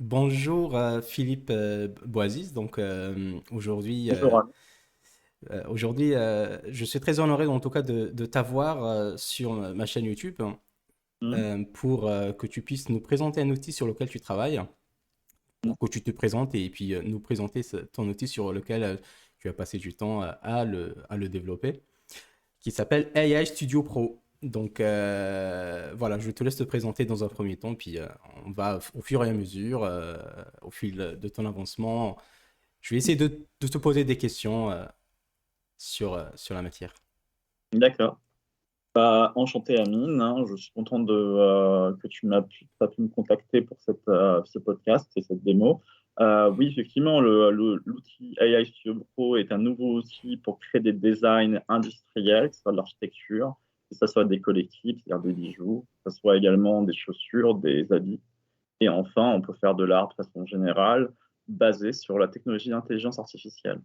Bonjour Philippe Boisis. Donc aujourd'hui, Bonjour, Anne. je suis très honoré en tout cas de t'avoir sur ma chaîne YouTube Hmm, pour que tu puisses nous présenter un outil sur lequel tu travailles, hmm. pour que tu te présentes et puis nous présenter ton outil sur lequel tu as passé du temps à le développer, qui s'appelle AI Studio Pro. Donc voilà, je te laisse te présenter dans un premier temps, puis on va au fur et à mesure, au fil de ton avancement, je vais essayer de te poser des questions sur la matière. D'accord. Enchanté, Amine, hein. Je suis content que t'as pu me contacter pour ce podcast et cette démo. Oui, effectivement, l'outil AI Studio Pro est un nouveau outil pour créer des designs industriels, que ce soit de l'architecture, que ce soit des collectifs, c'est-à-dire des bijoux, que ce soit également des chaussures, des habits. Et enfin, on peut faire de l'art de façon générale, basé sur la technologie d'intelligence artificielle.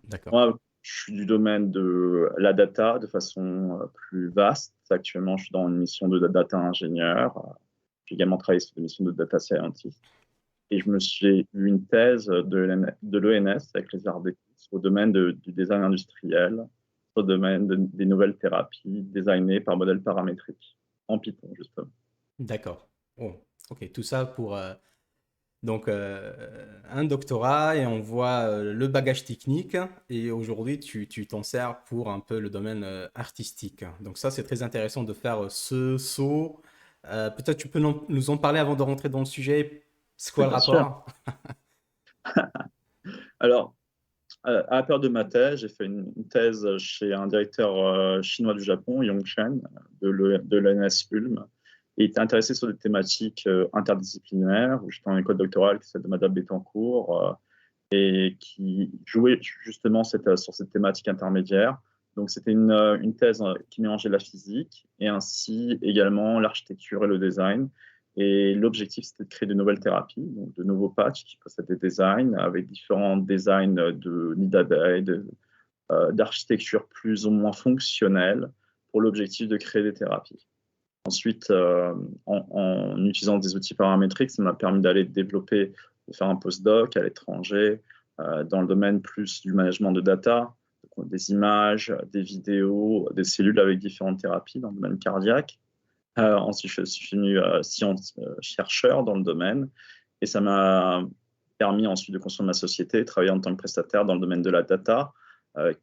D'accord. Moi, je suis du domaine de la data de façon plus vaste. Actuellement, je suis dans une mission de data ingénieur. J'ai également travaillé sur une mission de data scientist. Et j'ai eu une thèse de l'ENS avec les arts déco au domaine du design industriel, au domaine des nouvelles thérapies designées par modèle paramétrique, en Python, justement. D'accord. Oh, ok, tout ça pour donc un doctorat et on voit le bagage technique et aujourd'hui tu t'en sers pour un peu le domaine artistique. Donc ça c'est très intéressant de faire ce saut. Peut-être tu peux nous en parler avant de rentrer dans le sujet. C'est quoi Mais le bien sûr. rapport? Alors, à la période de ma thèse, j'ai fait une thèse chez un directeur chinois du Japon, Yongchen, de l'ENS Ulm. Et il était intéressé sur des thématiques interdisciplinaires. J'étais en école doctorale qui s'appelle de Madame Bettencourt et qui jouait justement sur cette thématique intermédiaire. Donc, c'était une thèse qui mélangeait la physique et ainsi également l'architecture et le design. Et l'objectif, c'était de créer de nouvelles thérapies, donc de nouveaux patchs qui possèdent des designs avec différents designs de nid d'abeilles, d'architecture plus ou moins fonctionnelle pour l'objectif de créer des thérapies. Ensuite, en utilisant des outils paramétriques, ça m'a permis d'aller développer, de faire un postdoc à l'étranger, dans le domaine plus du management de data, donc des images, des vidéos, des cellules avec différentes thérapies dans le domaine cardiaque. Ensuite, je suis devenu chercheur dans le domaine et ça m'a permis ensuite de construire ma société, travailler en tant que prestataire dans le domaine de la data,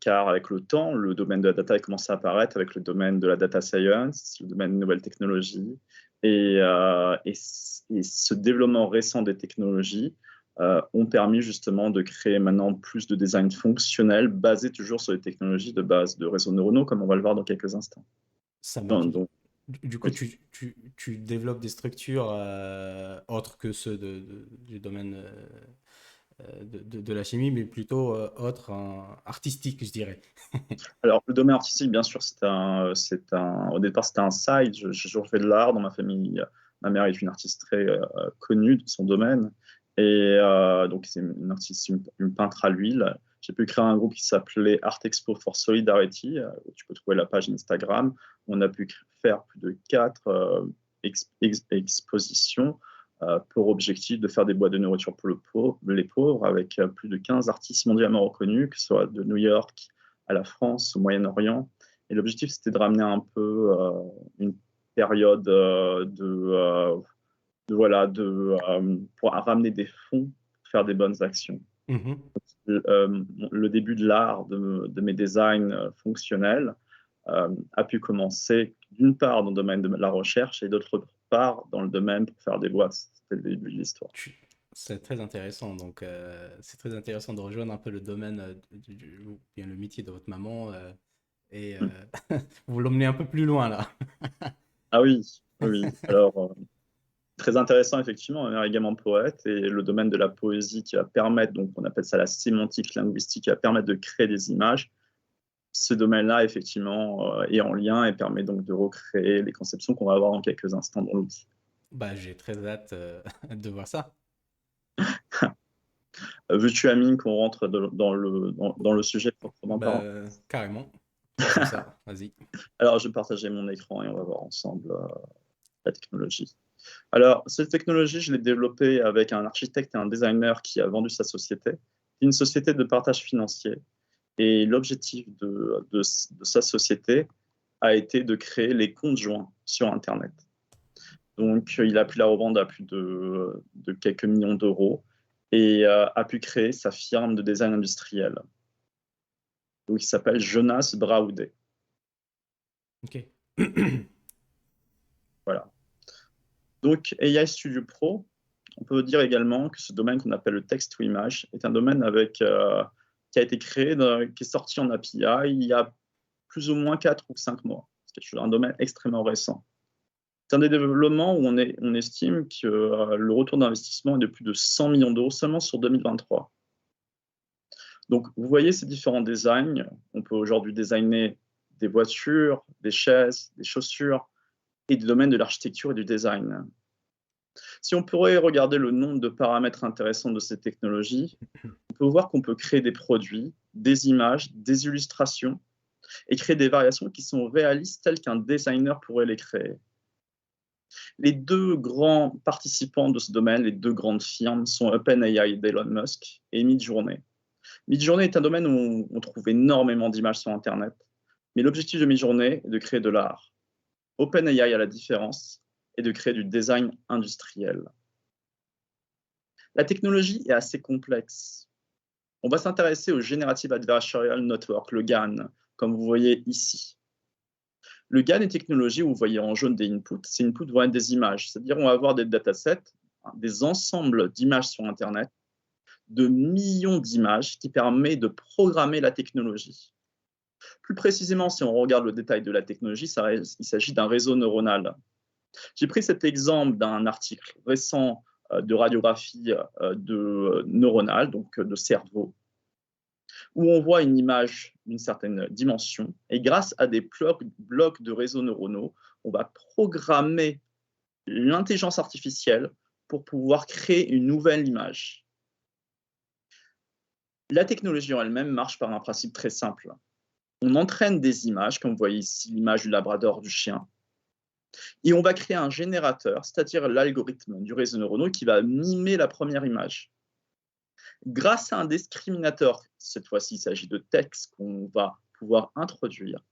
car avec le temps, le domaine de la data a commencé à apparaître avec le domaine de la data science, le domaine des nouvelles technologies. Et ce développement récent des technologies ont permis justement de créer maintenant plus de design fonctionnel basé toujours sur les technologies de base de réseaux neuronaux, comme on va le voir dans quelques instants. Ça Donc, marche. donc, Du coup, oui. tu développes des structures autres que ceux du domaine de la chimie, mais plutôt autres, artistiques, je dirais. Alors, le domaine artistique, bien sûr, au départ, c'était un side. J'ai toujours fait de l'art dans ma famille. Ma mère est une artiste très connue de son domaine. Et donc, c'est une artiste, une peintre à l'huile. J'ai pu créer un groupe qui s'appelait Art Expo for Solidarity, où tu peux trouver la page Instagram. On a pu faire plus de 4 expositions pour objectif de faire des boîtes de nourriture pour les pauvres, avec plus de 15 artistes mondialement reconnus, que ce soit de New York à la France, au Moyen-Orient. Et l'objectif, c'était de ramener un peu une période voilà, pour ramener des fonds pour faire des bonnes actions. Mhm. Le début de l'art de mes designs fonctionnels a pu commencer d'une part dans le domaine de la recherche et d'autre part dans le domaine pour faire des boîtes. C'était le début de l'histoire. Tu- C'est très intéressant. Donc, c'est très intéressant de rejoindre un peu le domaine, ou bien le métier de votre maman, et vous l'emmenez un peu plus loin là. Ah oui, oui. Oui. Alors, très intéressant, effectivement. On est également poète et le domaine de la poésie qui va permettre, donc on appelle ça la sémantique linguistique, qui va permettre de créer des images. Ce domaine-là, effectivement, est en lien et permet donc de recréer les conceptions qu'on va avoir dans quelques instants dans l'outil. Bah, j'ai très hâte de voir ça. Veux-tu, Amine, qu'on rentre dans le sujet proprement parlant? Bah, carrément. Faisons ça. Vas-y. Alors, je vais partager mon écran et on va voir ensemble la technologie. Alors, cette technologie, je l'ai développée avec un architecte et un designer qui a vendu sa société, une société de partage financier. Et l'objectif de sa société a été de créer les comptes joints sur Internet. Donc, il a pu la revendre à plus de quelques millions d'euros et a pu créer sa firme de design industriel. Donc, il s'appelle Jonas Braude. Ok. Voilà. Donc, AI Studio Pro, on peut dire également que ce domaine qu'on appelle le text-to-image est un domaine qui a été créé, qui est sorti en API il y a plus ou moins 4 ou 5 mois. C'est un domaine extrêmement récent. C'est un des développements où on estime que le retour d'investissement est de plus de 100 millions d'euros seulement sur 2023. Donc, vous voyez ces différents designs. On peut aujourd'hui designer des voitures, des chaises, des chaussures et des domaines de l'architecture et du design. Si on pourrait regarder le nombre de paramètres intéressants de ces technologies, on peut voir qu'on peut créer des produits, des images, des illustrations et créer des variations qui sont réalistes telles qu'un designer pourrait les créer. Les deux grands participants de ce domaine, les deux grandes firmes, sont OpenAI d'Elon Musk et Midjourney. Midjourney est un domaine où on trouve énormément d'images sur Internet, mais l'objectif de Midjourney est de créer de l'art. OpenAI, à la différence, est de créer du design industriel. La technologie est assez complexe. On va s'intéresser au Generative Adversarial Network, le GAN, comme vous voyez ici. Le GAN est une technologie où vous voyez en jaune des inputs. Ces inputs vont être des images, c'est-à-dire on va avoir des datasets, des ensembles d'images sur Internet, de millions d'images qui permettent de programmer la technologie. Plus précisément, si on regarde le détail de la technologie, il s'agit d'un réseau neuronal. J'ai pris cet exemple d'un article récent de radiographie neuronale, donc de cerveau, où on voit une image d'une certaine dimension, et grâce à des blocs de réseaux neuronaux, on va programmer l'intelligence artificielle pour pouvoir créer une nouvelle image. La technologie en elle-même marche par un principe très simple. On entraîne des images, comme vous voyez ici l'image du labrador, du chien, et on va créer un générateur, c'est-à-dire l'algorithme du réseau neuronal qui va mimer la première image. Grâce à un discriminateur, cette fois-ci il s'agit de texte qu'on va pouvoir introduire,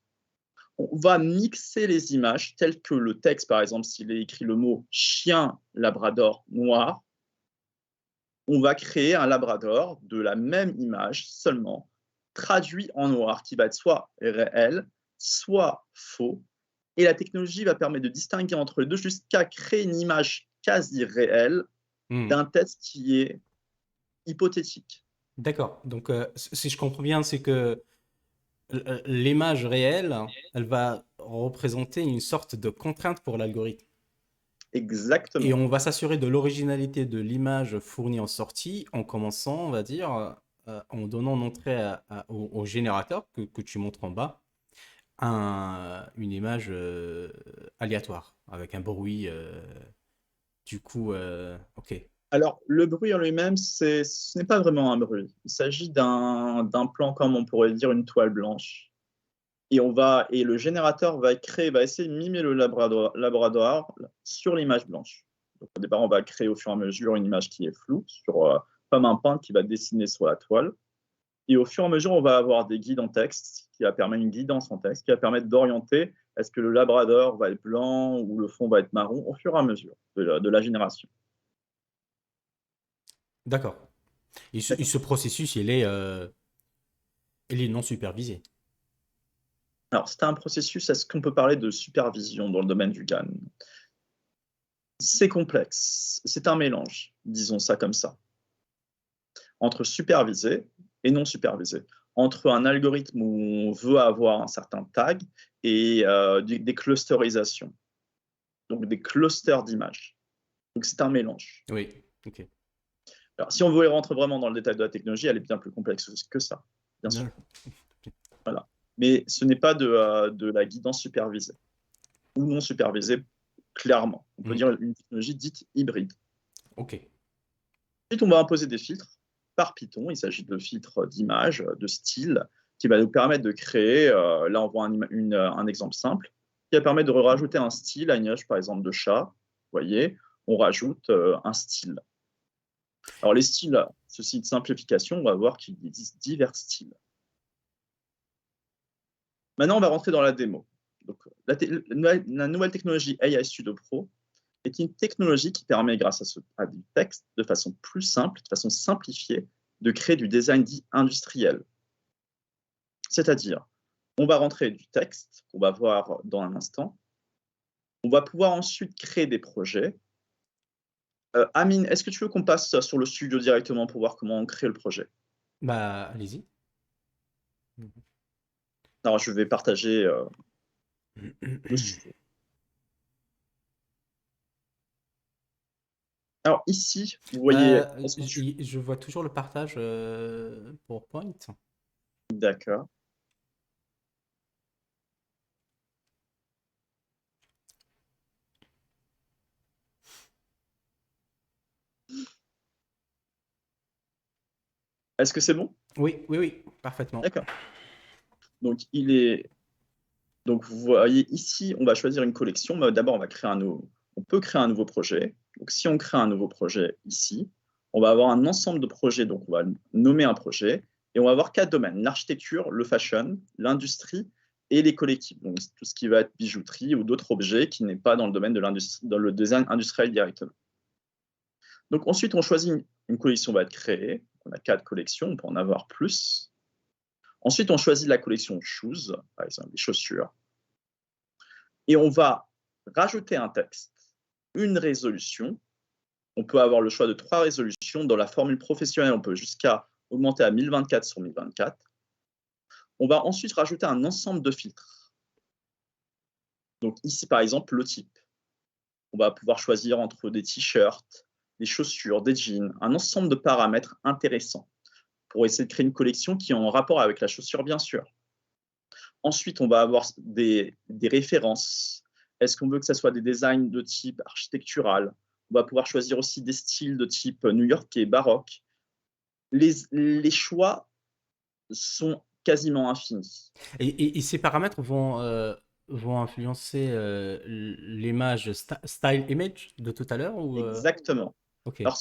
on va mixer les images telles que le texte, par exemple, s'il est écrit le mot chien, labrador, noir, on va créer un labrador de la même image seulement, traduit en noir, qui va être soit réel, soit faux. Et la technologie va permettre de distinguer entre les deux jusqu'à créer une image quasi réelle d'un texte qui est hypothétique. D'accord. Donc, si je comprends bien, c'est que l'image réelle, elle va représenter une sorte de contrainte pour l'algorithme. Et Exactement. on va s'assurer de l'originalité de l'image fournie en sortie en commençant, on va dire, en donnant en entrée au générateur que tu montres en bas, une image aléatoire, avec un bruit. Du coup, ok. Alors, le bruit en lui-même, ce n'est pas vraiment un bruit. Il s'agit d'un plan, comme on pourrait dire, une toile blanche. Et le générateur va essayer de mimer le labrador sur l'image blanche. Donc, au départ, on va créer au fur et à mesure une image qui est floue, comme un peintre qui va dessiner sur la toile. Et au fur et à mesure, on va avoir des guides en texte, une guidance en texte, qui va permettre d'orienter est-ce que le labrador va être blanc ou le fond va être marron au fur et à mesure de la génération. D'accord. Et ce processus, il est non supervisé. Alors, c'est un processus, est-ce qu'on peut parler de supervision dans le domaine du GAN? C'est complexe, c'est un mélange, disons ça comme ça, entre supervisé et non supervisé, entre un algorithme où on veut avoir un certain tag et des clusterisations, donc des clusters d'images. Donc, c'est un mélange. Oui, ok. Alors, si on veut rentrer vraiment dans le détail de la technologie, elle est bien plus complexe que ça, bien sûr. Voilà. Mais ce n'est pas de la guidance supervisée ou non supervisée, clairement. On peut dire une technologie dite hybride. Ok. Ensuite, on va imposer des filtres par Python. Il s'agit de filtres d'image, de style, qui va nous permettre de créer, là on voit un exemple simple, qui va permettre de rajouter un style à une image, par exemple, de chat, voyez, on rajoute un style. Alors les styles, ceci de simplification, on va voir qu'il existe divers styles. Maintenant, on va rentrer dans la démo. Donc, la nouvelle technologie AI Studio Pro est une technologie qui permet, grâce à du texte, de façon plus simple, de façon simplifiée, de créer du design dit industriel. C'est-à-dire, on va rentrer du texte, qu'on va voir dans un instant. On va pouvoir ensuite créer des projets. Amine, est-ce que tu veux qu'on passe sur le studio directement pour voir comment on crée le projet? Bah, allez-y. Alors, je vais partager le studio. Alors ici, vous voyez... Je vois toujours le partage PowerPoint. D'accord. Est-ce que c'est bon? Oui, parfaitement. D'accord. Donc, Donc, vous voyez ici, on va choisir une collection. D'abord, on peut créer un nouveau projet. Donc, si on crée un nouveau projet ici, on va avoir un ensemble de projets. Donc, on va nommer un projet et on va avoir 4 domaines: l'architecture, le fashion, l'industrie et les collectifs. Donc, tout ce qui va être bijouterie ou d'autres objets qui n'est pas dans le domaine de l'industrie, dans le design industriel directement. Donc, ensuite, on choisit une collection va être créée. On a 4 collections, on peut en avoir plus. Ensuite, on choisit la collection shoes, par exemple les chaussures. Et on va rajouter un texte, une résolution. On peut avoir le choix de 3 résolutions. Dans la formule professionnelle, on peut jusqu'à augmenter à 1024 sur 1024. On va ensuite rajouter un ensemble de filtres. Donc ici, par exemple, le type. On va pouvoir choisir entre des t-shirts, des chaussures, des jeans, un ensemble de paramètres intéressants pour essayer de créer une collection qui est en rapport avec la chaussure, bien sûr. Ensuite, on va avoir des références. Est-ce qu'on veut que ce soit des designs de type architectural? On va pouvoir choisir aussi des styles de type new-yorkais, baroque. Les choix sont quasiment infinis. Et ces paramètres vont influencer l'image style image de tout à l'heure ou Exactement. Ok. Alors,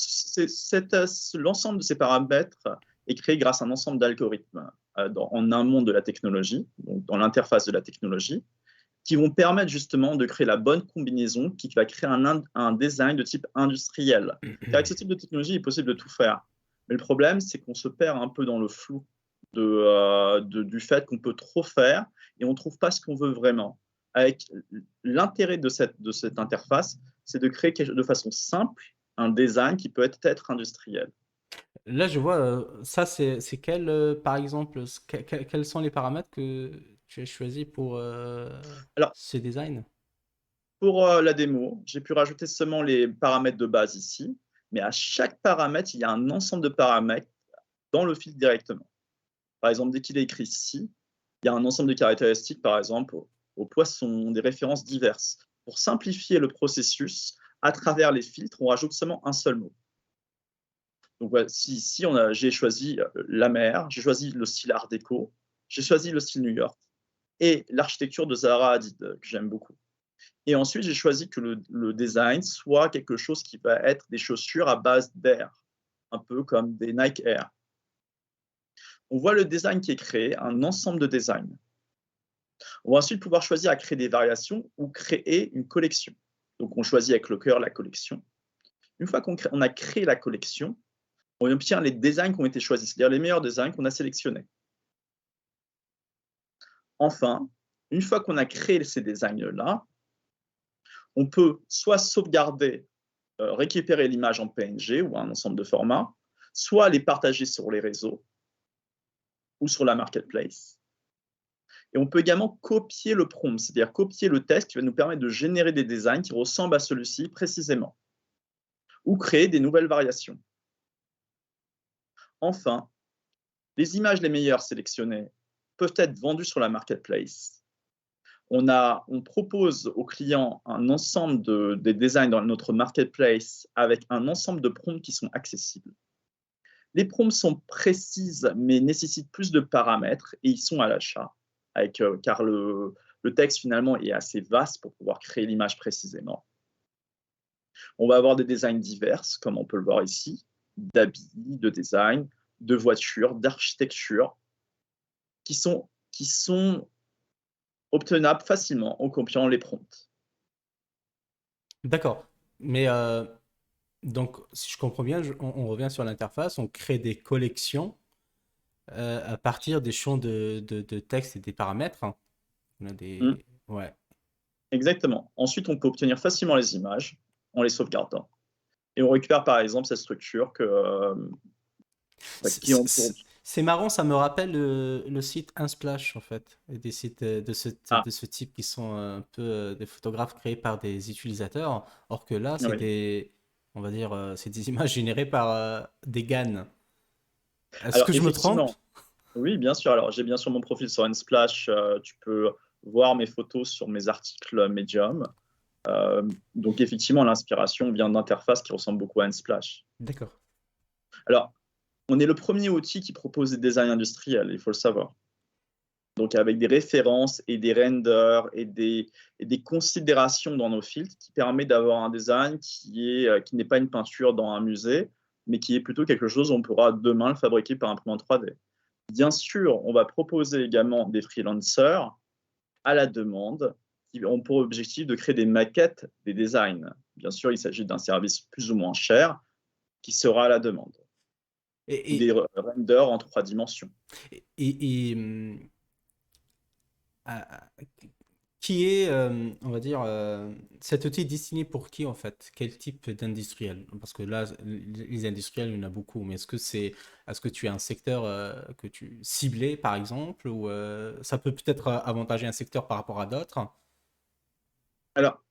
l'ensemble de ces paramètres est créé grâce à un ensemble d'algorithmes en amont de la technologie, donc dans l'interface de la technologie, qui vont permettre justement de créer la bonne combinaison qui va créer un design de type industriel. Car avec ce type de technologie, il est possible de tout faire. Mais le problème, c'est qu'on se perd un peu dans le flou du fait qu'on peut trop faire et on ne trouve pas ce qu'on veut vraiment. Avec l'intérêt de cette interface, c'est de créer de façon simple un design qui peut être industriel. Là, je vois, ça, c'est quel, par exemple, quels sont les paramètres que tu as choisis pour Alors, ce design? pour la démo, j'ai pu rajouter seulement les paramètres de base ici, mais à chaque paramètre, il y a un ensemble de paramètres dans le fil directement. Par exemple, dès qu'il est écrit ici, il y a un ensemble de caractéristiques, par exemple, au poisson, des références diverses. Pour simplifier le processus, à travers les filtres, on rajoute seulement un seul mot. Donc, voilà, ici, j'ai choisi la mer, j'ai choisi le style art déco, j'ai choisi le style New York et l'architecture de Zaha Hadid, que j'aime beaucoup. Et ensuite, j'ai choisi que le design soit quelque chose qui va être des chaussures à base d'air, un peu comme des Nike Air. On voit le design qui est créé, un ensemble de designs. On va ensuite pouvoir choisir à créer des variations ou créer une collection. Donc, on choisit avec le cœur la collection. Une fois qu'on a créé la collection, on obtient les designs qui ont été choisis, c'est-à-dire les meilleurs designs qu'on a sélectionnés. Enfin, une fois qu'on a créé ces designs-là, on peut soit sauvegarder, récupérer l'image en PNG ou un ensemble de formats, soit les partager sur les réseaux ou sur la marketplace. Et on peut également copier le prompt, c'est-à-dire copier le texte qui va nous permettre de générer des designs qui ressemblent à celui-ci précisément, ou créer des nouvelles variations. Enfin, les images les meilleures sélectionnées peuvent être vendues sur la marketplace. On propose aux clients un ensemble des designs dans notre marketplace avec un ensemble de prompts qui sont accessibles. Les prompts sont précises mais nécessitent plus de paramètres et ils sont à l'achat, car le texte finalement est assez vaste pour pouvoir créer l'image précisément. On va avoir des designs divers, comme on peut le voir ici, d'habits, de design, de voitures, d'architecture, qui sont obtenables facilement en copiant les prompts. D'accord. Mais donc, si je comprends bien, on revient sur l'interface, on crée des collections à partir des champs de texte et des paramètres, hein. On a Hmm, des... Ouais. exactement. Ensuite, on peut obtenir facilement les images en les sauvegardant. Et on récupère par exemple cette structure qui entoure. C'est marrant, ça me rappelle le site Unsplash, en fait. Et des sites Ah, de ce type qui sont un peu des photographes créés par des utilisateurs. Or que là, c'est oui. des, on va dire, c'est des images générées par des GAN. Est-ce Alors que je me trompe? effectivement, oui, bien sûr. Alors j'ai bien sûr mon profil sur Unsplash. Tu peux voir mes photos sur mes articles Medium. Donc effectivement, l'inspiration vient d'interfaces qui ressemblent beaucoup à Unsplash. D'accord. Alors, on est le premier outil qui propose des designs industriels, il faut le savoir. Donc avec des références et des renders et des considérations dans nos filtres qui permet d'avoir un design qui n'est pas une peinture dans un musée, mais qui est plutôt quelque chose où on pourra demain le fabriquer par imprimante 3D. Bien sûr, on va proposer également des freelancers à la demande qui ont pour objectif de créer des maquettes des designs. Bien sûr, il s'agit d'un service plus ou moins cher qui sera à la demande, ou Et, des renders en 3 dimensions. et, ah, ah, qui est, on va dire, cet outil est destiné pour qui en fait? Quel type d'industriel? Parce que là, les industriels, il y en a beaucoup, mais est-ce que tu as un secteur que tu ciblé par exemple, ou ça peut peut-être avantager un secteur par rapport à d'autres? Alors,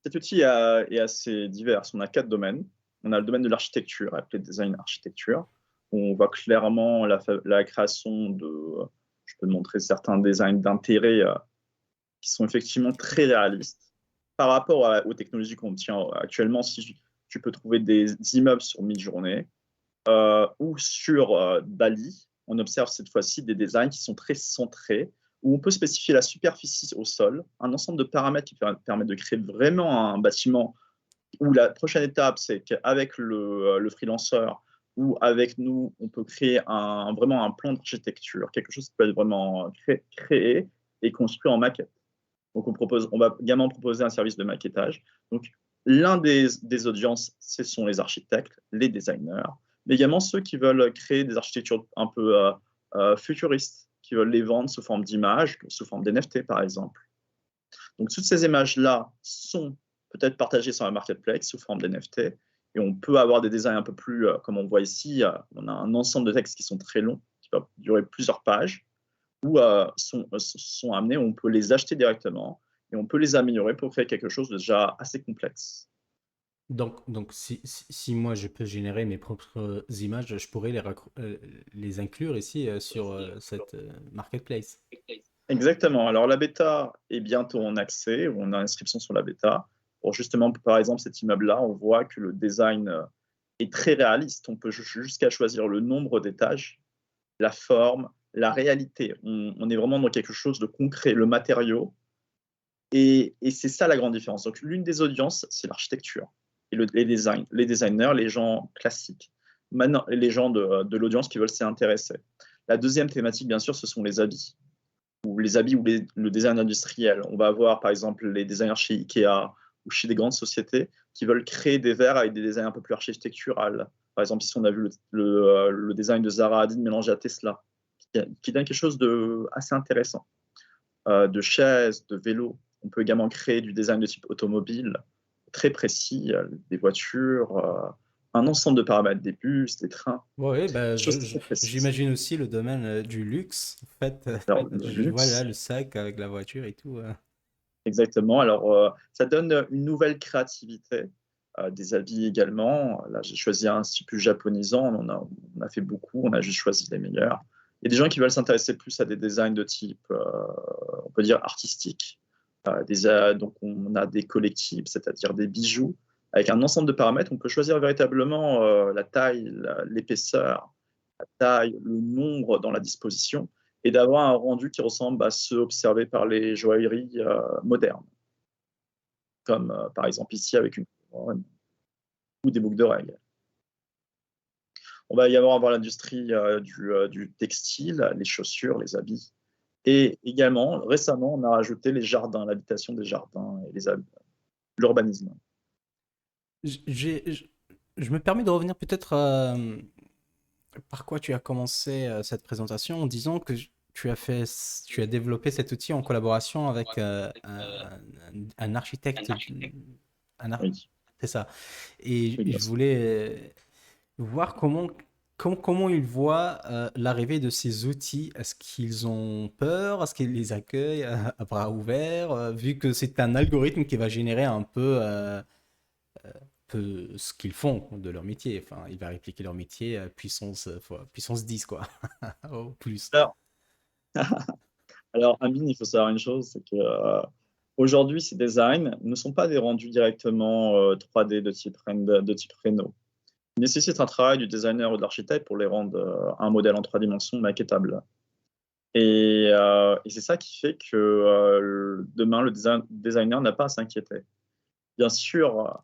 cet outil est assez divers. On a 4 domaines. On a le domaine de l'architecture, appelé design architecture. On voit clairement la création de, je peux te montrer certains designs d'intérêt qui sont effectivement très réalistes. Par rapport aux technologies qu'on obtient actuellement, si tu peux trouver des immeubles sur Midjourney ou sur Bali, on observe cette fois-ci des designs qui sont très centrés, où on peut spécifier la superficie au sol, un ensemble de paramètres qui permettent de créer vraiment un bâtiment où la prochaine étape, c'est qu'avec le freelancer ou avec nous, on peut créer vraiment un plan d'architecture, quelque chose qui peut être vraiment créé et construit en maquette. Donc, on va également proposer un service de maquettage. Donc, l'un des audiences, ce sont les architectes, les designers, mais également ceux qui veulent créer des architectures un peu futuristes, qui veulent les vendre sous forme d'images, sous forme d'NFT par exemple. Donc, toutes ces images-là sont peut-être partagées sur la marketplace sous forme d'NFT. Et on peut avoir des designs un peu plus, comme on voit ici, on a un ensemble de textes qui sont très longs, qui peuvent durer plusieurs pages, ou sont amenés, on peut les acheter directement et on peut les améliorer pour créer quelque chose de déjà assez complexe. Donc si moi je peux générer mes propres images, je pourrais les inclure ici sur cette marketplace. Exactement. Alors la bêta est bientôt en accès, on a inscription sur la bêta. Pour justement, par exemple, cet immeuble-là, on voit que le design est très réaliste. On peut jusqu'à choisir le nombre d'étages, la forme, la réalité. On est vraiment dans quelque chose de concret, le matériau. Et c'est ça la grande différence. Donc l'une des audiences, c'est l'architecture et les designers, les gens classiques. Maintenant, les gens de l'audience qui veulent s'y intéresser. La deuxième thématique, bien sûr, ce sont les habits ou le design industriel. On va avoir par exemple les designers chez Ikea ou chez des grandes sociétés qui veulent créer des verres avec des designs un peu plus architecturales. Par exemple, ici on a vu le design de Zaha Hadid mélangé à Tesla, qui donne quelque chose de assez intéressant. De chaises, de vélos. On peut également créer du design de type automobile très précis, des voitures, un ensemble de paramètres, des bus, des trains, Oui, bah, des choses très précises. j'imagine aussi le domaine du luxe. En fait, Alors, le je vois là luxe. le sac avec la voiture et tout. Exactement. Alors, ça donne une nouvelle créativité. Des habits également. Là, j'ai choisi un style plus japonisant. On a fait beaucoup. On a juste choisi les meilleurs. Il y a des gens qui veulent s'intéresser plus à des designs de type, on peut dire, artistique. Donc, on a des collectibles, c'est-à-dire des bijoux. Avec un ensemble de paramètres, on peut choisir véritablement la taille, l'épaisseur, la taille, le nombre dans la disposition et d'avoir un rendu qui ressemble à ceux observés par les joailleries modernes, comme par exemple ici avec une. run ou des boucles de règles. On va y avoir l'industrie du textile, les chaussures, les habits. Et également, récemment, on a rajouté les jardins, l'habitation des jardins et l'urbanisme. Je me permets de revenir peut-être par quoi tu as commencé cette présentation en disant que tu as développé cet outil en collaboration avec un architecte, Oui, c'est ça. Et oui, bien je sûr. voulais voir comment ils voient l'arrivée de ces outils. Est-ce qu'ils ont peur? Est-ce qu'ils les accueillent à bras ouverts? Vu que c'est un algorithme qui va générer un peu ce qu'ils font de leur métier. Enfin, il va répliquer leur métier puissance 10, quoi. Au plus. Alors, Amine, il faut savoir une chose, c'est que aujourd'hui, ces designs ne sont pas des rendus directement 3D de type Rhino. Ils nécessitent un travail du designer ou de l'architecte pour les rendre un modèle en 3 dimensions maquettable. Et c'est ça qui fait que demain, le designer n'a pas à s'inquiéter. Bien sûr,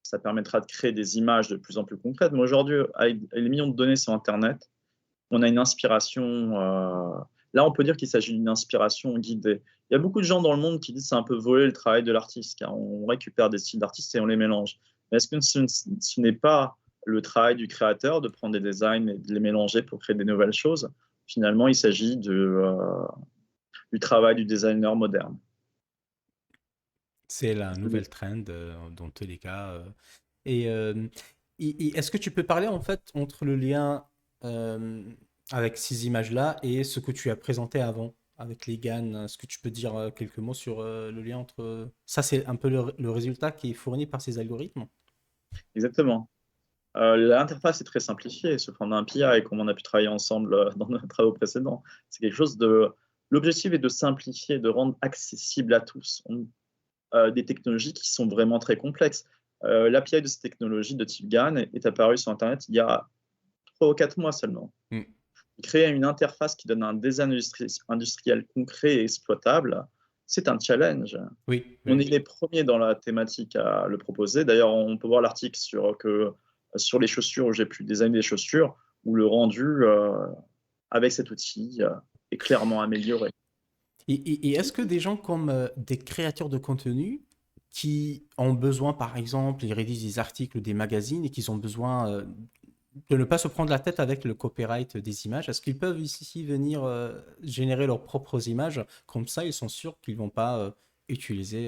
ça permettra de créer des images de plus en plus concrètes, mais aujourd'hui, avec les millions de données sur Internet, on a une inspiration. Là, on peut dire qu'il s'agit d'une inspiration guidée. Il y a beaucoup de gens dans le monde qui disent que c'est un peu voler le travail de l'artiste, car on récupère des styles d'artistes et on les mélange. Mais est-ce que ce n'est pas le travail du créateur de prendre des designs et de les mélanger pour créer des nouvelles choses? Finalement, il s'agit du travail du designer moderne. C'est la nouvelle trend dans tous les cas. Et est-ce que tu peux parler en fait entre le lien euh, avec ces images-là et ce que tu as présenté avant avec les GAN? Est-ce que tu peux dire quelques mots sur le lien entre... Ça, c'est un peu le résultat qui est fourni par ces algorithmes? Exactement. L'interface est très simplifiée, sous forme d'API, comme on a pu travailler ensemble dans nos travaux précédents. C'est quelque chose de. L'objectif est de simplifier, de rendre accessible à tous des technologies qui sont vraiment très complexes. L'API de ces technologies de type GAN est apparue sur Internet il y a 3 ou 4 mois seulement. Mm. Créer une interface qui donne un design industriel concret et exploitable, c'est un challenge. Oui, On est oui. les premiers dans la thématique à le proposer. D'ailleurs, on peut voir l'article sur les chaussures où j'ai pu designer des chaussures, où le rendu avec cet outil est clairement amélioré. Et est-ce que des gens comme des créateurs de contenu qui ont besoin, par exemple, ils rédigent des articles ou des magazines et qu'ils ont besoin de ne pas se prendre la tête avec le copyright des images, est-ce qu'ils peuvent ici venir générer leurs propres images? Comme ça, ils sont sûrs qu'ils ne vont pas utiliser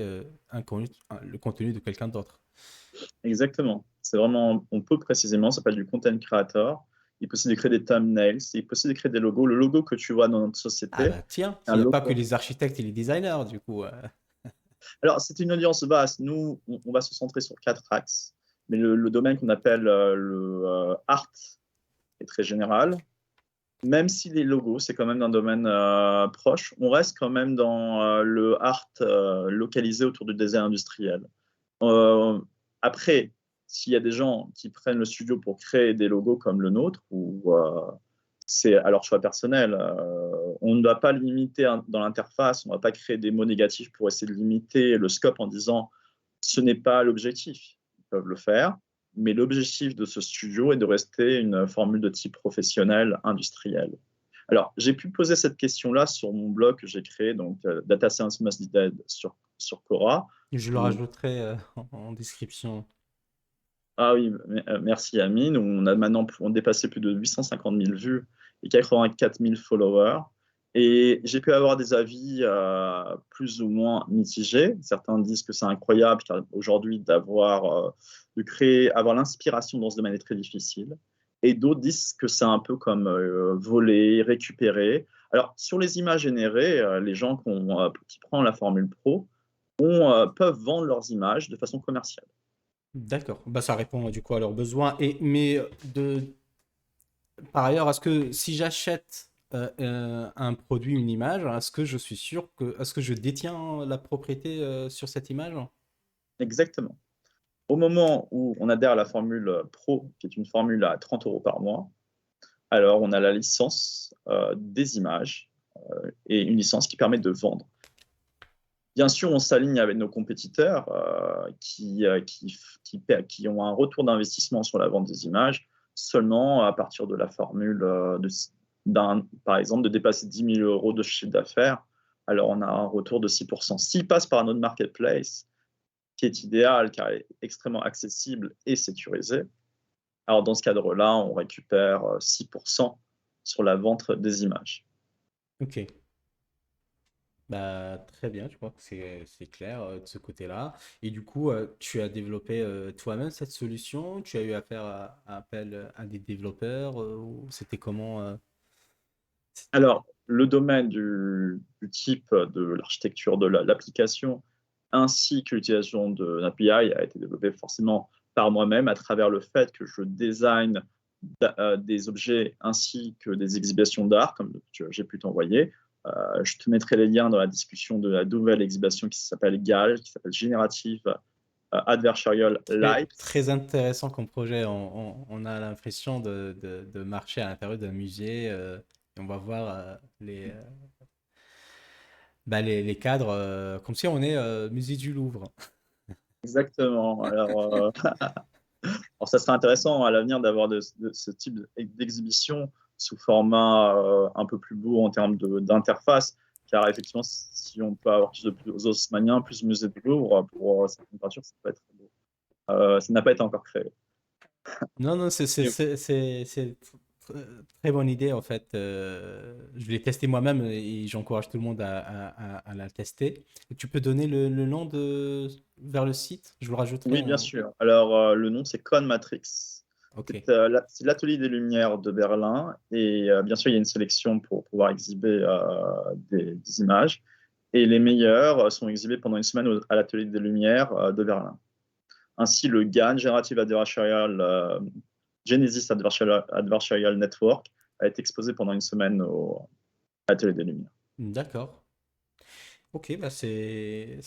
le contenu de quelqu'un d'autre. Exactement. C'est vraiment, on peut précisément, ça s'appelle du content creator. Il est possible de créer des thumbnails, il est possible de créer des logos. Le logo que tu vois dans notre Ah société, bah tiens, c'est un il n'y a pas que logo. les architectes et les designers, du coup. Alors, c'est une audience basse. Nous, on va se centrer sur 4 axes. Mais le domaine qu'on appelle le art est très général. Même si les logos, c'est quand même un domaine proche, on reste quand même dans le art localisé autour du design industriel. Euh, Après, s'il y a des gens qui prennent le studio pour créer des logos comme le nôtre, ou c'est à leur choix personnel, on ne doit pas limiter dans l'interface, on ne va pas créer des mots négatifs pour essayer de limiter le scope en disant ce n'est pas l'objectif. Ils peuvent le faire, mais l'objectif de ce studio est de rester une formule de type professionnel, industriel. Alors, j'ai pu poser cette question-là sur mon blog que j'ai créé, donc Data Science Must Be Dead sur Quora. Je le Où rajouterai en description. Ah oui, merci Amine. On a maintenant dépassé plus de 850 000 vues et 84 000 followers. Et j'ai pu avoir des avis plus ou moins mitigés. Certains disent que c'est incroyable car aujourd'hui de créer, avoir l'inspiration dans ce domaine est très difficile. Et d'autres disent que c'est un peu comme voler, récupérer. Alors sur les images générées, les gens qui prennent la Formule Pro peuvent vendre leurs images de façon commerciale. D'accord. Bah, ça répond du coup à leurs besoins. Mais par ailleurs, est-ce que si j'achète un produit, une image, est-ce que je détiens la propriété sur cette image? Exactement. Au moment où on adhère à la formule Pro, qui est une formule à 30 euros par mois, alors on a la licence des images et une licence qui permet de vendre. Bien sûr, on s'aligne avec nos compétiteurs qui ont un retour d'investissement sur la vente des images seulement à partir de la formule par exemple, de dépasser 10 000 euros de chiffre d'affaires. Alors, on a un retour de 6%. S'il passe par un autre marketplace, qui est idéal car elle est extrêmement accessible et sécurisée, alors dans ce cadre-là, on récupère 6% sur la vente des images. Ok. Bah, très bien, je crois que c'est clair de ce côté-là. Et du coup, tu as développé toi-même cette solution? Tu as eu affaire à appel à des développeurs? Ou c'était comment Alors, le domaine du type de l'architecture de l'application ainsi que l'utilisation de l'API a été développé forcément par moi-même à travers le fait que je design des objets ainsi que des exhibitions d'art, comme j'ai pu t'envoyer. Je te mettrai les liens dans la discussion de la nouvelle exhibition qui s'appelle GAL, qui s'appelle Generative Adversarial très, Light. très intéressant comme projet. On a l'impression de marcher à l'intérieur d'un musée et on va voir les cadres comme si on est musée du Louvre. Exactement. Alors, ça serait intéressant à l'avenir d'avoir de ce type d'exhibition sous format un peu plus beau en termes d'interface, car effectivement, si on peut avoir plus de plus haussmanniens, plus musée du Louvre, pour certaines peintures, ça peut être très beau. Ça n'a pas été encore créé. Non, non, Et c'est très bonne idée en fait. Je l'ai testé moi-même et j'encourage tout le monde à la tester. Et tu peux donner le nom vers le site? Je le rajouterai oui, bien en... sûr. Alors, le nom, c'est Con Matrix. Ok, C'est l'atelier des Lumières de Berlin. Et bien sûr, il y a une sélection pour pouvoir exhiber des images. Et les meilleurs sont exhibés pendant une semaine à l'atelier des Lumières de Berlin. Ainsi, le GAN, Generative Adversarial, Genesis Adversarial Network, a été exposé pendant une semaine au Atelier des Lumières. d'accord. Ok, bah c'est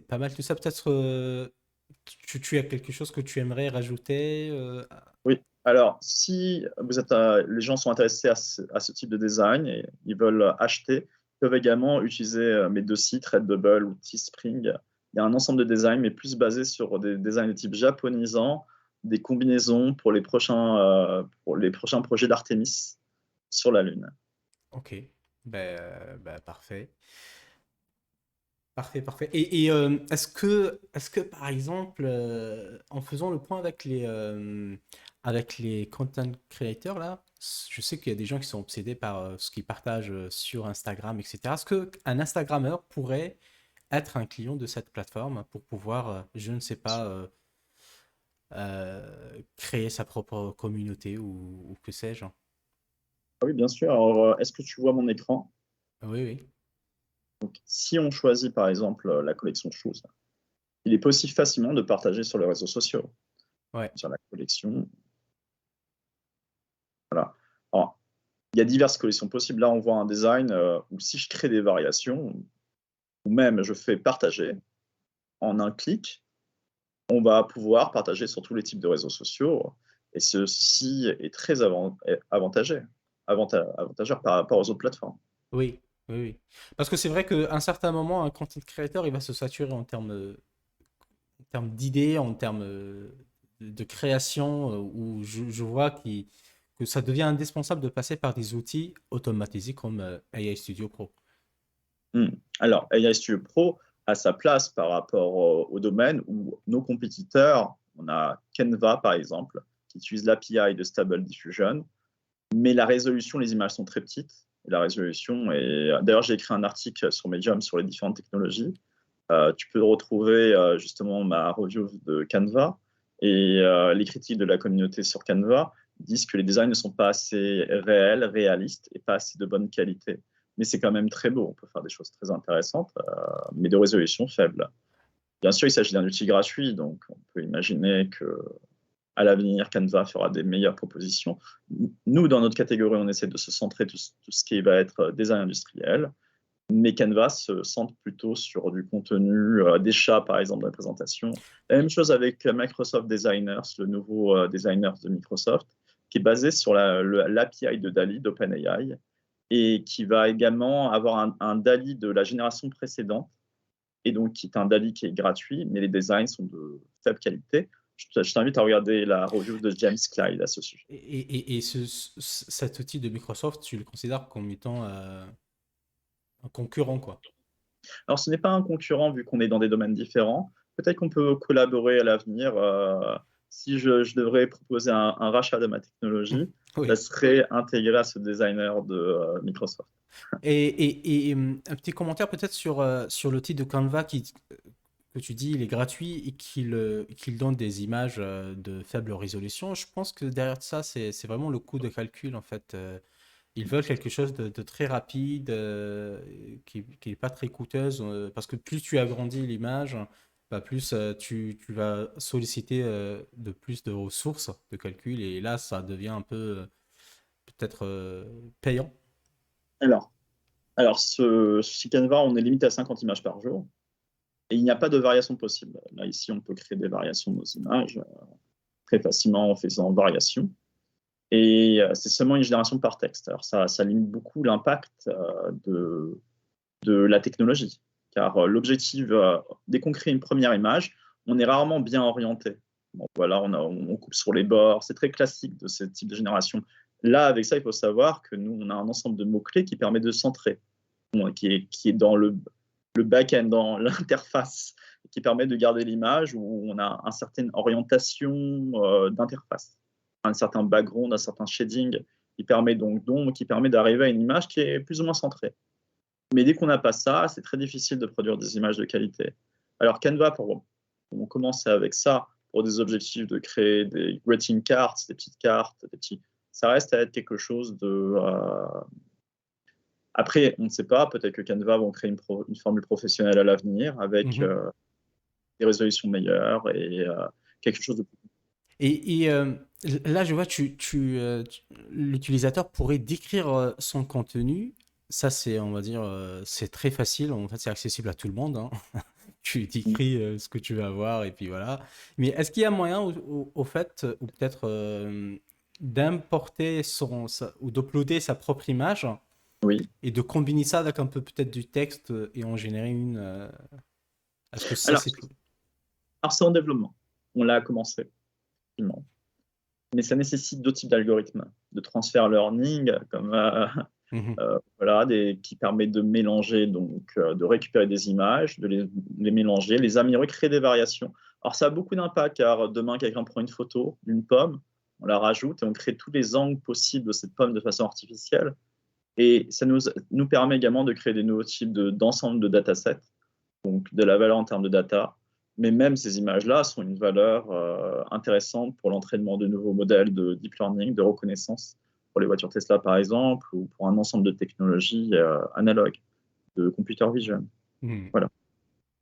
pas mal tout ça. Peut-être tu as quelque chose que tu aimerais rajouter Oui, alors si les gens sont intéressés à ce type de design et ils veulent acheter, ils peuvent également utiliser mes deux sites, Redbubble ou Teespring. Il y a un ensemble de designs, mais plus basé sur des designs de type japonisant, des combinaisons pour les prochains projets d'Artemis sur la Lune. Ok, bah, parfait. Parfait, parfait. Et est-ce que, par exemple, en faisant le point avec les content creators, là, je sais qu'il y a des gens qui sont obsédés par ce qu'ils partagent sur Instagram, etc. Est-ce qu'un Instagrammeur pourrait être un client de cette plateforme pour pouvoir, je ne sais pas, créer sa propre communauté ou que sais-je? Ah oui, bien sûr. Alors, est-ce que tu vois mon écran? Oui, oui. Si on choisit par exemple la collection Shoes, il est possible facilement de partager sur les réseaux sociaux, Ouais. sur la collection. Voilà. Alors, il y a diverses collections possibles. Là, on voit un design où si je crée des variations, ou même je fais partager en un clic, on va pouvoir partager sur tous les types de réseaux sociaux. Et ceci est très avantageur par rapport aux autres plateformes. Oui, oui, oui. Parce que c'est vrai qu'à un certain moment, un content creator, il va se saturer en termes d'idées, en termes de création, où je vois que ça devient indispensable de passer par des outils automatisés comme AI Studio Pro. Hmm. Alors, AI Studio Pro a sa place par rapport au domaine où nos compétiteurs, on a Canva par exemple, qui utilise l'API de Stable Diffusion, mais la résolution, les images sont très petites. Et la résolution est. D'ailleurs, j'ai écrit un article sur Medium sur les différentes technologies. Tu peux retrouver justement ma review de Canva et les critiques de la communauté sur Canva disent que les designs ne sont pas assez réels, réalistes et pas assez de bonne qualité. Mais c'est quand même très beau. On peut faire des choses très intéressantes, mais de résolution faible. Bien sûr, il s'agit d'un outil gratuit, donc on peut imaginer que à l'avenir, Canva fera des meilleures propositions. Nous, dans notre catégorie, on essaie de se centrer tout ce qui va être design industriel, mais Canva se centre plutôt sur du contenu, des chats, par exemple, dans la présentation. La même chose avec Microsoft Designers, le nouveau Designers de Microsoft, qui est basé sur l'API de DALI, d'OpenAI, et qui va également avoir un DALI de la génération précédente, et donc qui est un DALL-E qui est gratuit, mais les designs sont de faible qualité. Je t'invite à regarder la review de James Clyde à ce sujet. Et cet outil de Microsoft, tu le considères comme étant un concurrent, quoi. Alors, ce n'est pas un concurrent vu qu'on est dans des domaines différents. Peut-être qu'on peut collaborer à l'avenir. Si je devrais proposer un rachat de ma technologie, ça Oui. serait intégré à ce designer de Microsoft. Un petit commentaire peut-être sur l'outil de Canva que tu dis, il est gratuit et qu'il donne des images de faible résolution. Je pense que derrière ça, c'est vraiment le coût de calcul, en fait. Ils veulent quelque chose de très rapide, qui n'est pas très coûteuse, parce que plus tu agrandis l'image, bah, plus tu vas solliciter de plus de ressources de calcul, et là, ça devient un peu peut-être payant. Alors, chez Canva, on est limité à 50 images par jour et il n'y a pas de variation possible. Là, ici, on peut créer des variations de nos images très facilement en faisant variation. Et c'est seulement une génération par texte. Alors, ça limite beaucoup l'impact de la technologie. Car l'objectif, dès qu'on crée une première image, on est rarement bien orienté. Bon, voilà, on coupe sur les bords. C'est très classique de ce type de génération. Là, avec ça, il faut savoir que nous, on a un ensemble de mots-clés qui permet de centrer, qui est dans le back-end, dans l'interface, qui permet de garder l'image où on a une certaine orientation d'interface, un certain background, un certain shading, qui permet donc qui permet d'arriver à une image qui est plus ou moins centrée. Mais dès qu'on n'a pas ça, c'est très difficile de produire des images de qualité. Alors Canva, on commence avec ça pour des objectifs de créer des greeting cards, des petites cartes, ça reste à être quelque chose de... Après, on ne sait pas, peut-être que Canva vont créer une formule professionnelle à l'avenir avec Mhm. des résolutions meilleures et quelque chose de plus... Là, je vois, l'utilisateur pourrait décrire son contenu. Ça, c'est, on va dire, c'est très facile. En fait, c'est accessible à tout le monde, hein. Tu décris ce que tu vas voir et puis voilà. Mais est-ce qu'il y a moyen, au fait, ou peut-être d'importer ou d'uploader sa propre image Oui. et de combiner ça avec un peu peut-être du texte et en générer une. Est-ce que ça, Alors, c'est tout? c'est en développement. On l'a commencé, effectivement. Mais ça nécessite d'autres types d'algorithmes, de transfer learning, comme Mhm. voilà, qui permet de mélanger, donc de récupérer des images, de les mélanger, les améliorer, créer des variations. Alors ça a beaucoup d'impact car demain quelqu'un prend une photo d'une pomme, on la rajoute et on crée tous les angles possibles de cette pomme de façon artificielle. Et ça nous permet également de créer des nouveaux types d'ensemble de datasets, donc de la valeur en termes de data. Mais même ces images-là sont une valeur intéressante pour l'entraînement de nouveaux modèles de deep learning, de reconnaissance, pour les voitures Tesla par exemple, ou pour un ensemble de technologies analogues, de computer vision. Mhm. Voilà.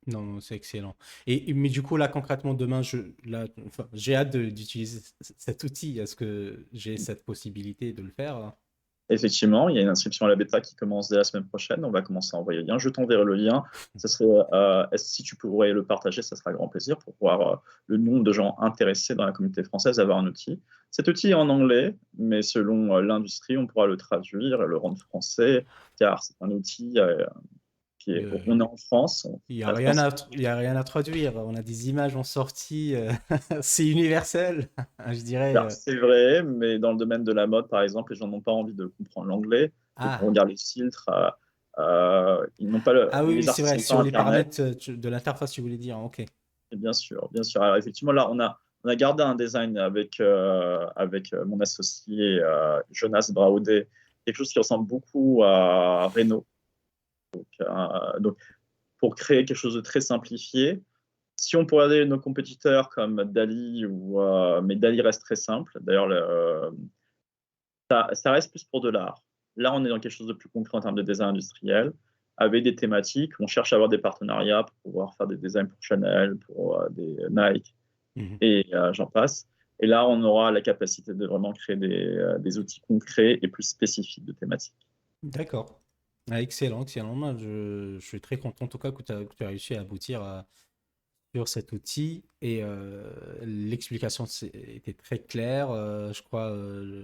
Non, non, c'est excellent. Mais du coup, là, concrètement, demain, enfin, j'ai hâte d'utiliser cet outil. Est-ce que j'ai cette possibilité de le faire, hein? Effectivement, il y a une inscription à la bêta qui commence dès la semaine prochaine. On va commencer à envoyer le lien. Je t'enverrai le lien. Si tu pourrais le partager, ça sera un grand plaisir pour voir le nombre de gens intéressés dans la communauté française à avoir un outil. Cet outil est en anglais, mais selon l'industrie, on pourra le traduire et le rendre français, car c'est un outil Euh, on est en France. La France, il y a rien à traduire. On a des images en sortie. C'est universel, je dirais. c'est vrai, mais dans le domaine de la mode, par exemple, les gens n'ont pas envie de comprendre l'anglais. Donc, on Ah, regarde les filtres. Ils n'ont pas ah oui, oui, les c'est artistes vrai. n'ont pas Sur les Internet. paramètres de l'interface, tu voulais dire. Ok. Et bien sûr, bien sûr. Alors, effectivement, là, on a gardé un design avec mon associé Jonas Braudet, quelque chose qui ressemble beaucoup à Renault. Donc, pour créer quelque chose de très simplifié, si on peut regarder nos compétiteurs comme Dali, mais Dali reste très simple. D'ailleurs, ça reste plus pour de l'art. Là, on est dans quelque chose de plus concret en termes de design industriel, avec des thématiques. On cherche à avoir des partenariats pour pouvoir faire des designs pour Chanel, pour des Nike, Mhm. et j'en passe. Et là, on aura la capacité de vraiment créer des outils concrets et plus spécifiques de thématiques. D'accord. Ah, excellent, excellent. Moi, je suis très content, en tout cas, que tu as réussi à aboutir sur cet outil et l'explication était très claire. Je crois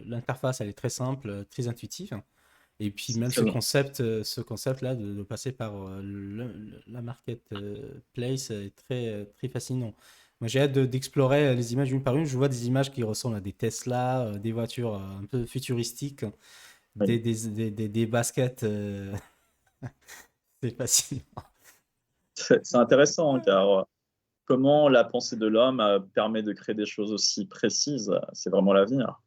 l'interface elle est très simple, très intuitive. Et puis même Excellent. ce concept-là de passer par la marketplace est très fascinant. Moi, j'ai hâte d'explorer les images une par une. Je vois des images qui ressemblent à des Tesla, des voitures un peu futuristiques, Oui. des baskets. C'est fascinant. C'est intéressant, car comment la pensée de l'homme permet de créer des choses aussi précises, c'est vraiment l'avenir.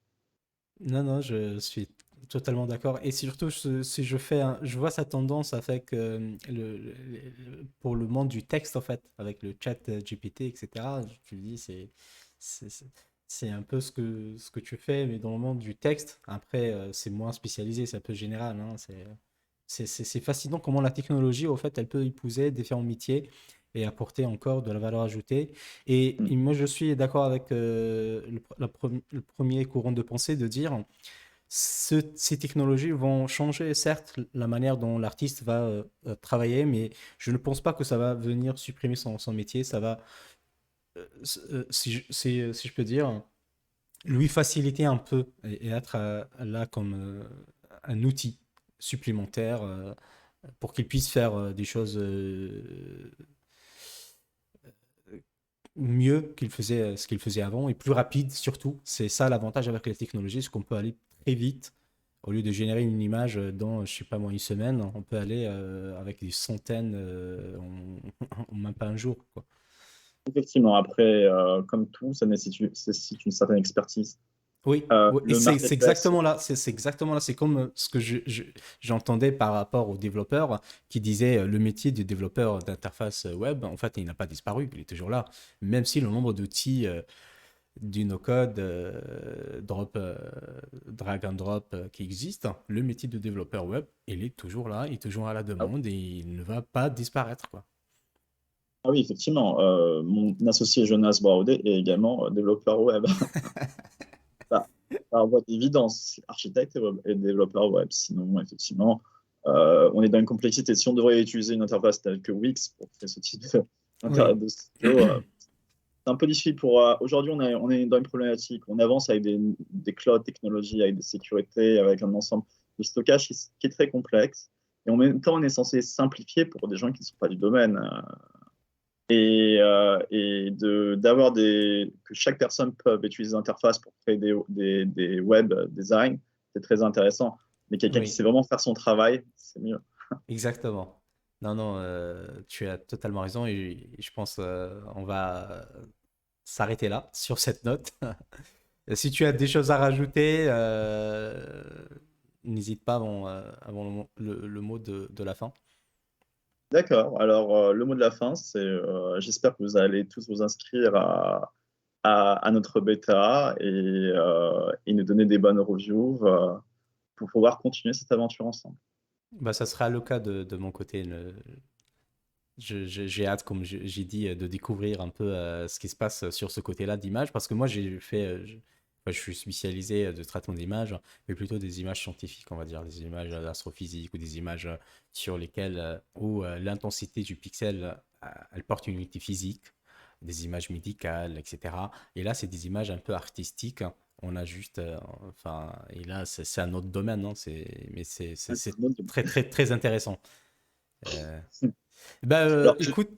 Non, non, je suis totalement d'accord. Et surtout, si je vois sa tendance avec pour le monde du texte, en fait, avec le chat GPT, etc. Tu le dis, c'est, c'est- c'est un peu ce que tu fais, mais dans le monde du texte. Après, c'est moins spécialisé, c'est un peu général, hein. C'est fascinant comment la technologie, au fait, elle peut épouser différents métiers et apporter encore de la valeur ajoutée. Et Mm. moi, je suis d'accord avec le premier courant de pensée de dire ces technologies vont changer, certes, la manière dont l'artiste va travailler, mais je ne pense pas que ça va venir supprimer son métier. Ça va, si je peux dire, lui faciliter un peu et être là comme un outil supplémentaire pour qu'il puisse faire des choses mieux qu'il faisait ce qu'il faisait avant et plus rapide surtout. C'est ça l'avantage avec les technologies, c'est qu'on peut aller très vite. Au lieu de générer une image dans, je sais pas moi, une semaine, on peut aller avec des centaines en même pas un jour, quoi. Effectivement, après, comme tout, ça nécessite une certaine expertise. Oui, oui, et Le c'est marketplace, exactement là. C'est exactement là. C'est comme ce que j'entendais par rapport aux développeurs qui disaient le métier de développeur d'interface web, en fait, il n'a pas disparu, il est toujours là. Même si le nombre d'outils du no-code, drag and drop qui existe, le métier de développeur web, il est toujours là, il est toujours à la ah, demande et il ne va pas disparaître, quoi. ah oui, effectivement, mon associé Jonas Braudet est également développeur web. Par, par voie d'évidence, architecte et développeur web. Sinon, effectivement, on est dans une complexité. Si on devrait utiliser une interface telle que Wix pour créer ce type Oui, de studio, c'est un peu difficile pour. Aujourd'hui, on est dans une problématique. On avance avec des cloud technologies, avec des sécurités, avec un ensemble de stockage qui est très complexe. Et en même temps, on est censé simplifier pour des gens qui ne sont pas du domaine. Et d'avoir que chaque personne peut utiliser l'interface pour créer des web design, c'est très intéressant. Mais quelqu'un qui oui, sait vraiment faire son travail, c'est mieux. exactement. Non, non, tu as totalement raison et je pense on va s'arrêter là sur cette note. Si tu as des choses à rajouter, n'hésite pas avant le mot de la fin. D'accord. Alors, le mot de la fin, c'est j'espère que vous allez tous vous inscrire à notre bêta et nous donner des bonnes reviews pour pouvoir continuer cette aventure ensemble. Bah, ça sera le cas de mon côté. J'ai hâte, comme j'ai dit, de découvrir un peu ce qui se passe sur ce côté-là d'image, parce que moi, enfin, je suis spécialisé de traitement d'images, mais plutôt des images scientifiques, on va dire, des images astrophysiques ou des images sur lesquelles où l'intensité du pixel, elle porte une unité physique, des images médicales, etc. Et là, c'est des images un peu artistiques. On a juste, enfin, et là, c'est un autre domaine, non? Mais c'est très intéressant. Euh, Alors, écoute,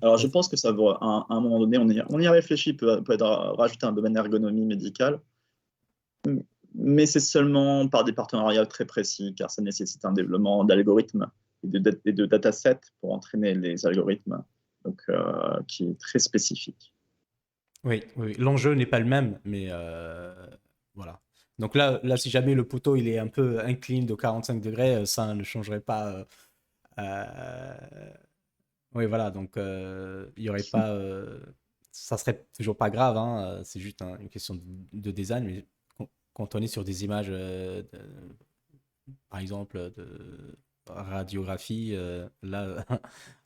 Alors, je vas-y. pense que ça va, à un moment donné, on y a réfléchi, peut être rajouter un domaine ergonomie médicale, mais c'est seulement par des partenariats très précis, car ça nécessite un développement d'algorithmes et de datasets pour entraîner les algorithmes, donc qui est très spécifique. Oui, oui, l'enjeu n'est pas le même, mais voilà. Donc là, si jamais le poteau il est un peu incline de 45 degrés, ça ne changerait pas. Euh, Oui, voilà, donc il y aurait pas. Ça serait toujours pas grave, hein, c'est juste une question de design, mais quand on est sur des images, par exemple, de radiographie, là,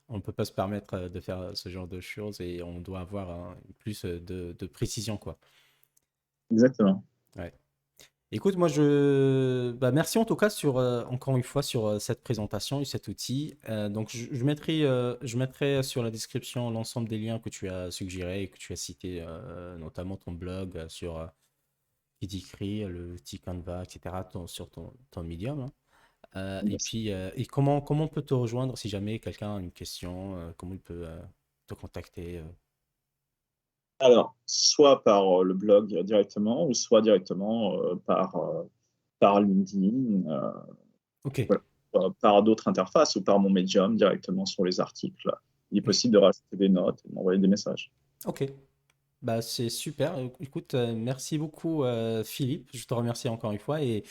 on ne peut pas se permettre de faire ce genre de choses et on doit avoir plus de précision, quoi. Exactement. Ouais. Écoute, bah, merci en tout cas encore une fois sur cette présentation et cet outil. Donc, je mettrai sur la description l'ensemble des liens que tu as suggérés et que tu as cités, notamment ton blog sur qui t'écrit, le petit Canva, etc. sur ton Medium, hein. Et Yes. puis, comment on peut te rejoindre si jamais quelqu'un a une question, comment il peut te contacter Alors, soit par le blog directement, ou soit directement par LinkedIn, Ok, voilà, par d'autres interfaces ou par mon Medium directement sur les articles. Il est possible de rajouter des notes et de m'envoyer des messages. ok. Bah, c'est super. Écoute, merci beaucoup, Philippe. Je te remercie encore une fois et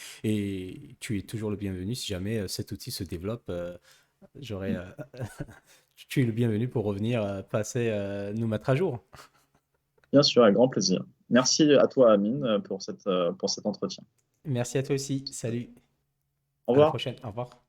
tu es toujours le bienvenu si jamais cet outil se développe. J'aurais, tu es le bienvenu pour revenir passer nous mettre à jour. Bien sûr, avec grand plaisir. Merci à toi, Amine, pour cet entretien. Merci à toi aussi. Salut. Au À la revoir. prochaine. Au revoir.